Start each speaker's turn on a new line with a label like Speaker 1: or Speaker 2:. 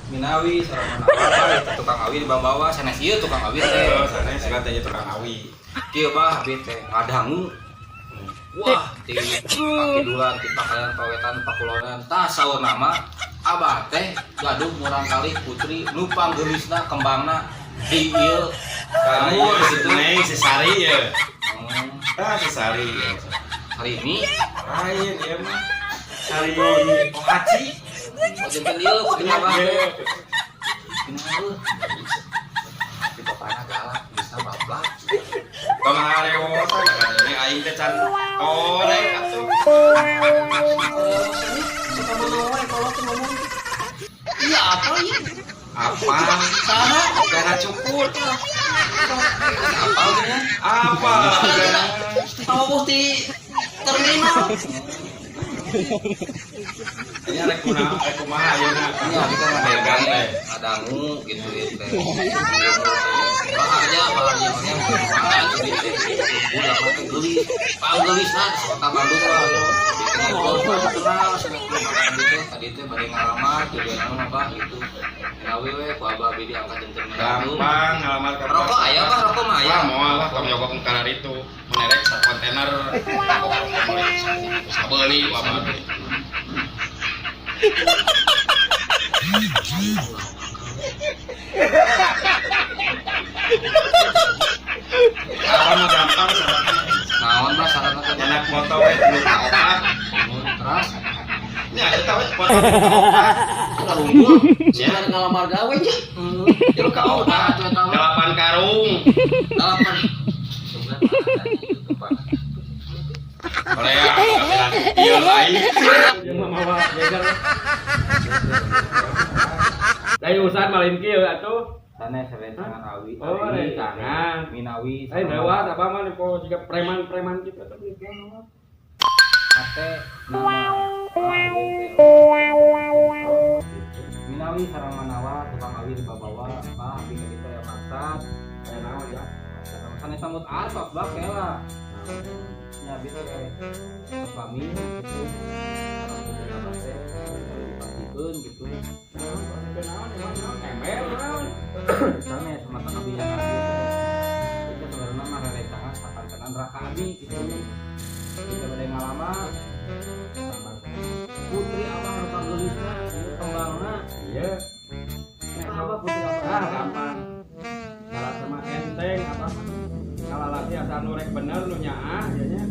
Speaker 1: Minawi sareng nawa itu tukang awi di bawah sanes ieu tukang awi teh.
Speaker 2: Sanes siga teh tukang awi.
Speaker 1: Kieu mah abi teh ngadangu. Wah, di pakidulan di pakaian pawetan pakulonan tah saeuna mah abah teh gaduh murang kali putri nupang geulisna kembangna di ieu
Speaker 2: Karena ieu situ neng sesari ya. Sesari ya.
Speaker 1: Hari ini
Speaker 2: Lain ieu mah. Sari Ohaci.
Speaker 1: oh janten ieu putri abah teh. Kenal. Di bapana galak bisa bablak.
Speaker 2: Tong arewosan ini aing teh can korek atuh.
Speaker 1: Suka mana wae kalau tuh ngomong. Iya apa ya?
Speaker 2: Apa?
Speaker 1: Sama
Speaker 2: Gara cukur.
Speaker 1: apa gitu.
Speaker 2: Apa?
Speaker 1: Tahu bukti terminal.
Speaker 2: Ini rek kumaha ayeuna.
Speaker 1: Iya, kita mah dagang teh. Adangu gitu ya teh. Baharnya udah pakai geli. Pau gelisna kota Bandung lah. Di ngobrol kenal sama makan gitu tadi teh bade ngalamar jadi anu apa gitu. Gawe we ku abah bedi angkat janten
Speaker 2: Gampang ngalamar ka
Speaker 1: rokok aya apa rokok mah aya.
Speaker 2: Moal lah tong nyogok kana itu. Menerek sa kontainer. Sabeuli wabah. Apa mah gampang
Speaker 1: Naon mah saranna teh
Speaker 2: anak moto we lu opat.
Speaker 1: keras.
Speaker 2: Nya eta we moto opat.
Speaker 1: Karungul. Sia ngalamar gawe nya. Jero ka obat eta mah.
Speaker 2: 8 karung.
Speaker 1: 8.
Speaker 2: Oleh ya, ieu lain.
Speaker 3: Yang mamawa jajar. Dari usaha malin kieu atuh.
Speaker 1: Sanes sebentangan awi.
Speaker 3: Oh, rencangan.
Speaker 1: Minawi.
Speaker 3: Lewat apa mah po siga preman-preman kitu atuh gitu.
Speaker 1: Ate nama Minawi sareng manawa tukang awi di babawa mah abi ka ditu aya maksad aya naon ya sanes sambut artos bae lah nya bisa kami gitu orang muda bahasa dipasikeun gitu sanes sama tanah biang itu sebenarnya mah rerencangan sakantenan raka abi gitu kita bade ngalaman putri abang rupang gelisna ieu kembangna
Speaker 3: Iya.
Speaker 1: nek apa putri abang
Speaker 3: Gampang. Salah sama enteng apa? Kalau lagi asal nurek bener nu nyaah nya.